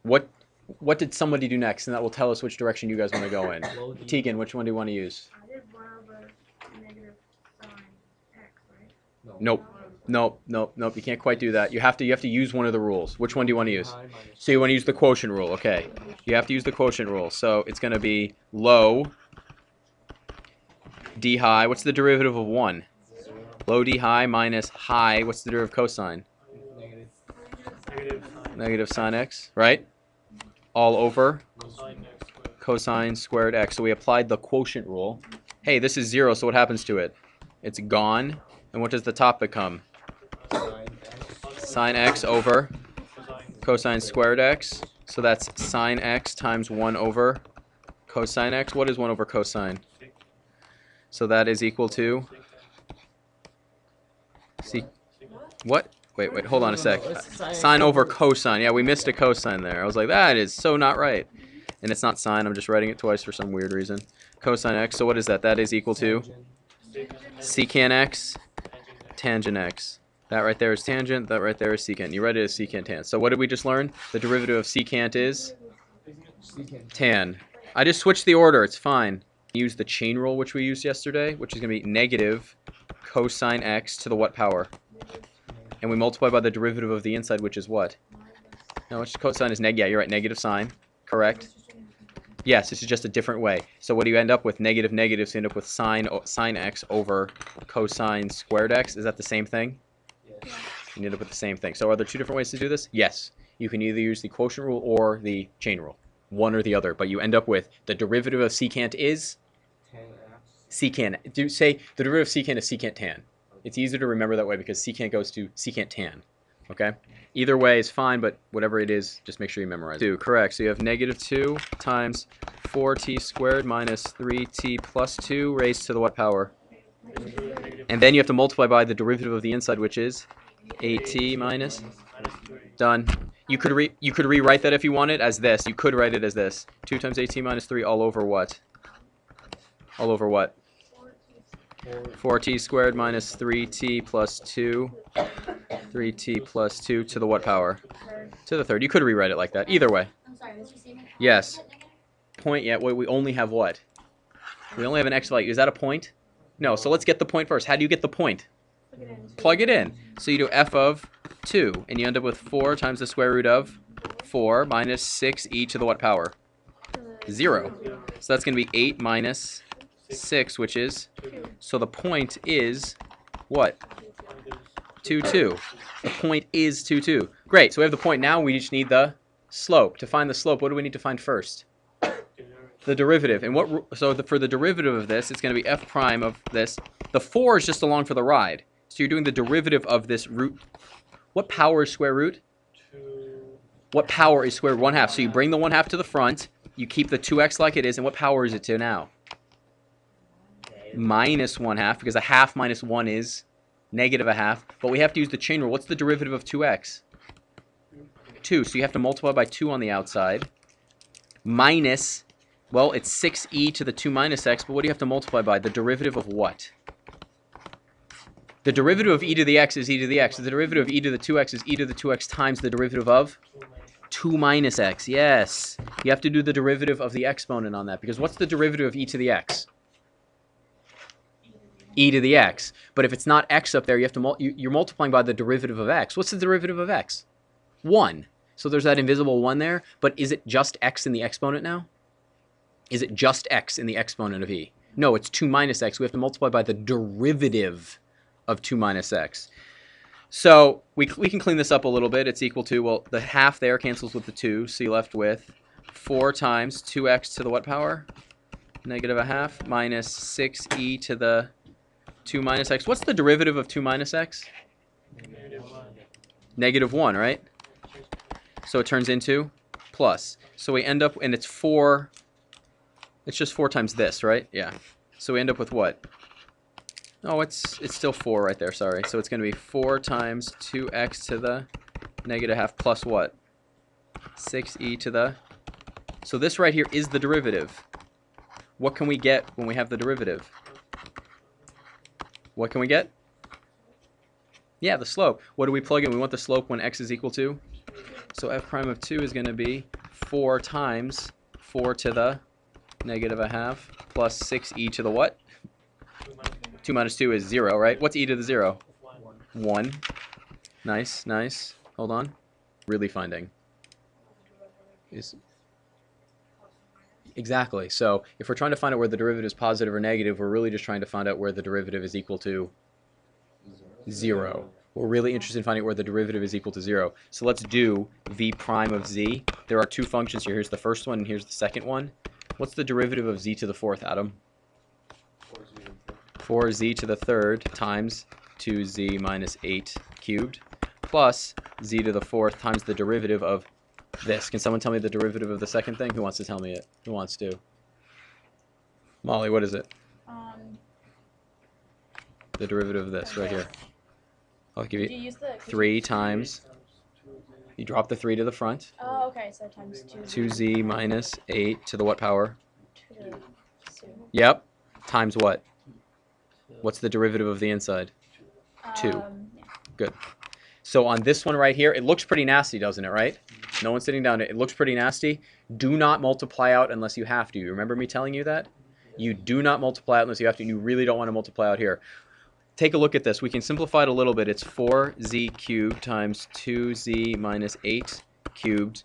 What did somebody do next? And that will tell us which direction you guys want to go in. Tegan, which one do you want to use? I did 1 over negative sine x, right? Nope. Nope. You can't quite do that. You have to use one of the rules. Which one do you want to use? So you want to use the quotient rule. Okay. You have to use the quotient rule. So it's going to be low d high. What's the derivative of 1? Low d high minus high. What's the derivative of cosine? Negative sine x, right? All over cosine squared x. So we applied the quotient rule. Hey, this is 0, so what happens to it? It's gone. And what does the top become? Sine x over cosine squared x. So that's sine x times 1 over cosine x. What is 1 over cosine? So that is equal to... See, what? Wait, hold on a sec. Sine over cosine. Yeah, we missed a cosine there. I was like, that is so not right. And it's not sine. I'm just writing it twice for some weird reason. Cosine x. So what is that? That is equal to secant x, tangent x. That right there is tangent. That right there is secant. You write it as secant tan. So what did we just learn? The derivative of secant is tan. I just switched the order. It's fine. Use the chain rule, which we used yesterday, which is going to be negative cosine x to the what power? And we multiply by the derivative of the inside, which is what? No, which cosine is yeah, you're right, negative sine. Correct? Yes, this is just a different way. So what do you end up with? Negative, negative, so you end up with sine x over cosine squared x. Is that the same thing? Yeah. You end up with the same thing. So are there two different ways to do this? Yes. You can either use the quotient rule or the chain rule. One or the other. But you end up with the derivative of secant is secant. Say the derivative of secant is secant tan. It's easier to remember that way because secant goes to secant tan. Okay? Either way is fine, but whatever it is, just make sure you memorize it. 2, correct. So you have negative 2 times 4t squared minus 3t plus 2 raised to the what power? And then you have to multiply by the derivative of the inside, which is 8t minus. Done. You could rewrite that if you wanted as this. You could write it as this. 2 times 8t minus 3 all over what? All over what? 4t squared minus 3t plus 2. 3t plus 2 to the what power? To the third. You could rewrite it like that. Either way. I'm sorry, Mr. Seamon? Yes. Point yet? Wait, we only have what? We only have an x value. Is that a point? No. So let's get the point first. How do you get the point? Plug it in. So you do f of 2, and you end up with 4 times the square root of 4 minus 6e to the what power? 0. So that's going to be 8 minus 6, which is... So the point is what? 2, 2. The point is 2, 2. Great. So we have the point. Now we just need the slope. To find the slope, what do we need to find first? The derivative. And for the derivative of this, it's going to be f prime of this. The 4 is just along for the ride. So you're doing the derivative of this root. What power is square root? What power is square root? 1/2. So you bring the 1/2 to the front. You keep the 2x like it is. And what power is it to now? Minus 1/2, because 1/2 minus 1 is negative 1/2. But we have to use the chain rule. What's the derivative of 2x? 2. So you have to multiply by 2 on the outside. Minus, well, it's 6e to the 2 minus x. But what do you have to multiply by? The derivative of what? The derivative of e to the x is e to the x. So the derivative of e to the 2x is e to the 2x times the derivative of 2 minus x. Yes. You have to do the derivative of the exponent on that. Because what's the derivative of e to the x? E to the x. But if it's not x up there, you have to you're multiplying by the derivative of x. What's the derivative of x? 1. So there's that invisible 1 there. But is it just x in the exponent now? Is it just x in the exponent of e? No, it's 2 minus x. We have to multiply by the derivative of 2 minus x. So we can clean this up a little bit. It's equal to, well, the half there cancels with the 2. So you're left with 4 times 2x to the what power? Negative 1/2 minus 6e to the 2 minus x. What's the derivative of 2 minus x? Negative 1, right? So it turns into plus. So we end up, and it's 4. It's just 4 times this, right? Yeah. So we end up with what? Oh, it's still 4 right there, sorry. So it's going to be 4 times 2x to the negative 1/2 plus what? 6e to the... So this right here is the derivative. What can we get when we have the derivative? What can we get? Yeah, the slope. What do we plug in? We want the slope when x is equal to So f prime of 2 is going to be 4 times 4 to the negative a half plus 6e to the what? 2 minus 2 is 0, right? What's e to the 0? 1. Nice, nice. Hold on. Really finding. Exactly. So if we're trying to find out where the derivative is positive or negative, we're really just trying to find out where the derivative is equal to 0. We're really interested in finding out where the derivative is equal to 0. So let's do v prime of z. There are two functions here. Here's the first one and here's the second one. What's the derivative of z to the fourth, Adam? 4z to the third times 2z minus 8 cubed plus z to the fourth times the derivative of this. Can someone tell me the derivative of the second thing? Who wants to tell me it? Who wants to? Molly, what is it? The derivative of this right here. I'll give you 3 times. You drop the 3 to the front. Oh, okay, so times 2z minus 8 to the what power? 2. Yep. Times what? What's the derivative of the inside? 2. Yeah. Good. So on this one right here, it looks pretty nasty, doesn't it, right? No one's sitting down. It looks pretty nasty. Do not multiply out unless you have to. You remember me telling you that? You do not multiply out unless you have to. And you really don't want to multiply out here. Take a look at this. We can simplify it a little bit. It's 4z cubed times 2z minus 8 cubed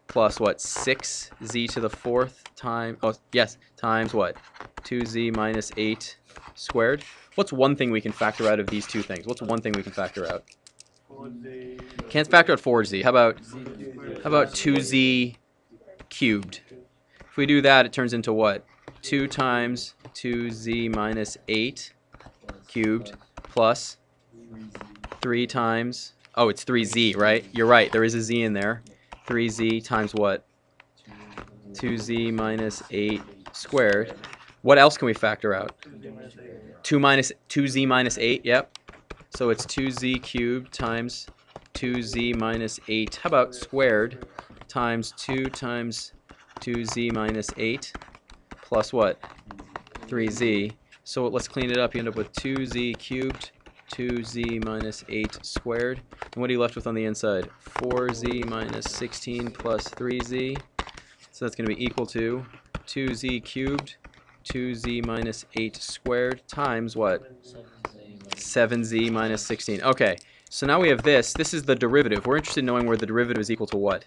plus what? 6z to the fourth times, oh yes, times what? 2z minus 8 squared. What's one thing we can factor out of these two things? What's one thing we can factor out? Can't factor out 4z. How about 2z cubed? If we do that, it turns into what? 2 times 2z minus 8 cubed plus 3 times, oh, it's 3z, right? You're right, there is a z in there. 3z times what? 2z minus 8 squared. What else can we factor out? 2z minus 8, yep. So it's 2z cubed times 2z minus 8. How about squared times 2 times 2z minus 8 plus what? 3z. So let's clean it up. You end up with 2z cubed, 2z minus 8 squared. And what are you left with on the inside? 4z minus 16 plus 3z. So that's going to be equal to 2z cubed, 2z minus 8 squared times what? 7z minus 16. Okay, so now we have this. This is the derivative. We're interested in knowing where the derivative is equal to what?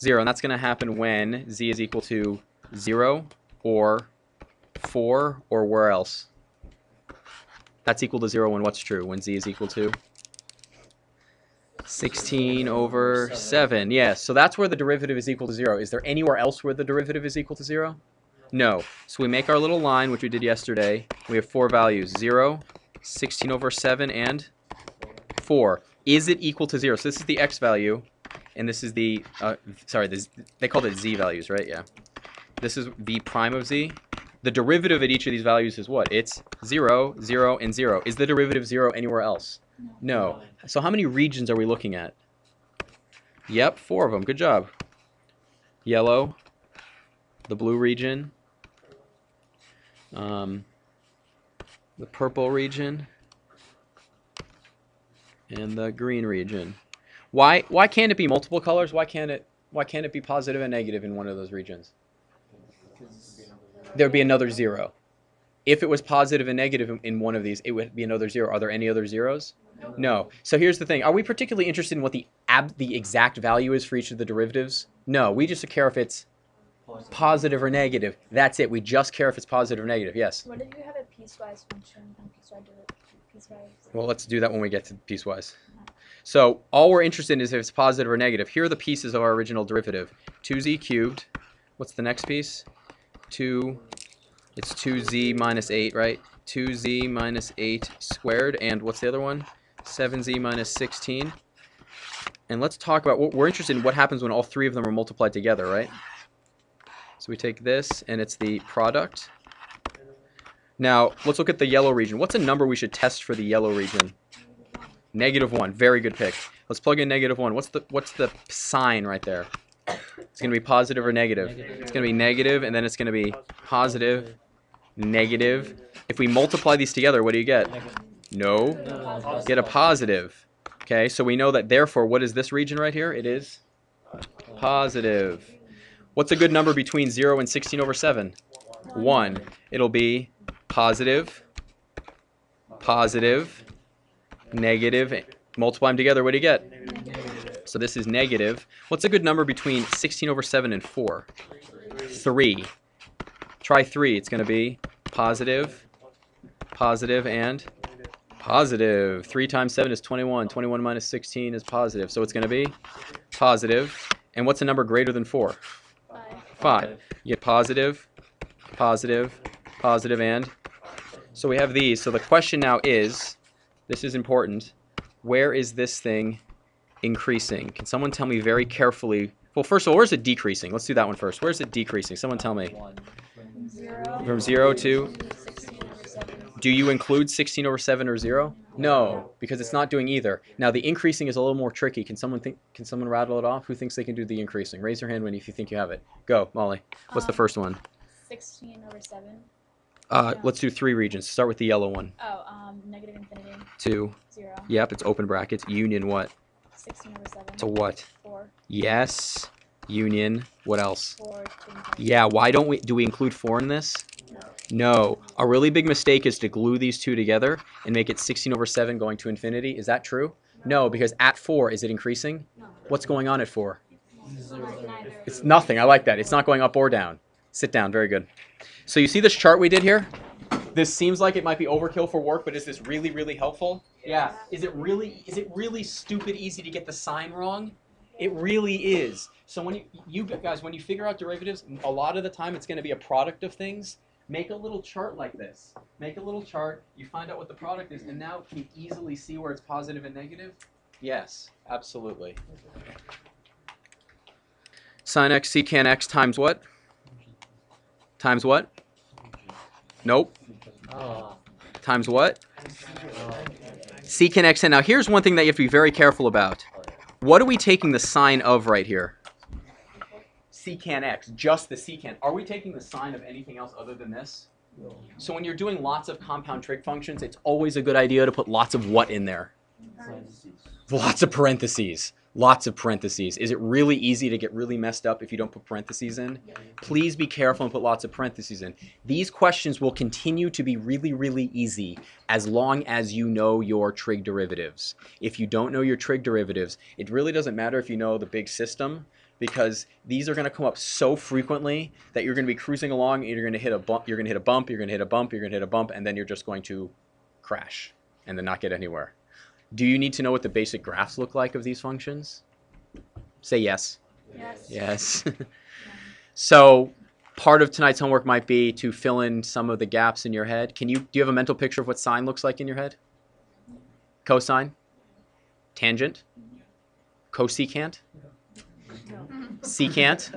0. And that's going to happen when z is equal to 0 or 4 or where else? That's equal to 0 when what's true? When z is equal to 16 over 7. Yes, so that's where the derivative is equal to 0. Is there anywhere else where the derivative is equal to 0? No. So we make our little line, which we did yesterday. We have 4 values, 0, 16 over 7, and 4. Is it equal to 0? So this is the x value, and this is the, they called it z values, right? Yeah. This is v prime of z. The derivative at each of these values is what? It's 0, 0, and 0. Is the derivative 0 anywhere else? No. So how many regions are we looking at? Yep, 4 of them. Good job. Yellow, the blue region, the purple region, and the green region. Why can't it be multiple colors? Why can't it be positive and negative in one of those regions? There would be another 0. If it was positive and negative in one of these, it would be another 0. Are there any other zeros? No. So here's the thing. Are we particularly interested in what the exact value is for each of the derivatives? No. We just care if it's positive or negative. That's it. We just care if it's positive or negative. Yes? What if you have a piecewise function and piecewise? Well, let's do that when we get to piecewise. So all we're interested in is if it's positive or negative. Here are the pieces of our original derivative. 2z cubed. What's the next piece? It's 2z minus 8, right? 2z minus 8 squared, and what's the other one? 7z minus 16. And let's talk about, what we're interested in what happens when all three of them are multiplied together, right? So we take this, and it's the product. Now, let's look at the yellow region. What's a number we should test for the yellow region? -1. Very good pick. Let's plug in -1. What's the sign right there? It's going to be positive or negative? It's going to be negative, and then it's going to be positive, negative. If we multiply these together, what do you get? No. Get a positive. Okay, so we know that therefore, what is this region right here? It is positive. What's a good number between 0 and 16 over 7? 1. It'll be positive, positive, negative. Multiply them together, what do you get? So this is negative. What's a good number between 16 over 7 and 4? 3. Try 3. It's going to be positive, positive, and positive. 3 times 7 is 21. 21 minus 16 is positive. So it's going to be positive. And what's a number greater than 4? 5. You get positive, positive, positive, and so we have these. So the question now is, this is important, where is this thing increasing? Can someone tell me very carefully? Well, first of all, where's it decreasing? Let's do that one first. Where's it decreasing? Someone tell me. From 0 to? Do you include 16 over 7 or 0? No, because it's not doing either. Now the increasing is a little more tricky. Can someone rattle it off? Who thinks they can do the increasing? Raise your hand if you think you have it. Go, Molly. What's the first one? 16 over 7. Let's do 3 regions. Start with the yellow one. Negative infinity. 2. 0. Yep, it's open brackets. Union what? 16 over 7. To what? 4. Yes. Union. What else? 4. Yeah, why don't we include 4 in this? No. A really big mistake is to glue these two together and make it 16 over 7 going to infinity. Is that true? No, because at 4, is it increasing? No. What's going on at 4? Neither. It's nothing. I like that. It's not going up or down. Sit down. Very good. So you see this chart we did here? This seems like it might be overkill for work, but is this really, really helpful? Yeah. Is it really stupid easy to get the sign wrong? It really is. So when you guys, when you figure out derivatives, a lot of the time it's going to be a product of things. Make a little chart like this. Make a little chart. You find out what the product is, and now can you easily see where it's positive and negative? Yes, absolutely. Sine x secant x times what? Times what? Nope. Times what? Secant x. And now here's one thing that you have to be very careful about. What are we taking the sign of right here? Secant x, just the secant. Are we taking the sign of anything else other than this? No. So when you're doing lots of compound trig functions, it's always a good idea to put lots of what in there? Lots of parentheses. Lots of parentheses. Is it really easy to get really messed up if you don't put parentheses in? Please be careful and put lots of parentheses in. These questions will continue to be really, really easy as long as you know your trig derivatives. If you don't know your trig derivatives, it really doesn't matter if you know the big system, because these are going to come up so frequently that you're going to be cruising along and you're going to hit a bump, you're going to hit a bump, you're going to hit a bump, you're going to hit a bump, and then you're just going to crash and then not get anywhere. Do you need to know what the basic graphs look like of these functions? Say yes. Yes. Yes. So part of tonight's homework might be to fill in some of the gaps in your head. Do you have a mental picture of what sine looks like in your head? Cosine? Tangent? Cosecant? Secant?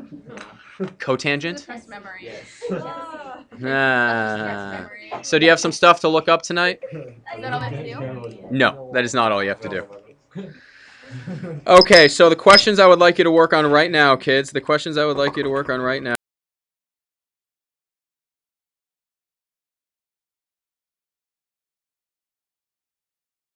Cotangent? Test memory. So do you have some stuff to look up tonight? Is that all I have to do? No, that is not all you have to do. Okay, so the questions I would like you to work on right now, kids. The questions I would like you to work on right now.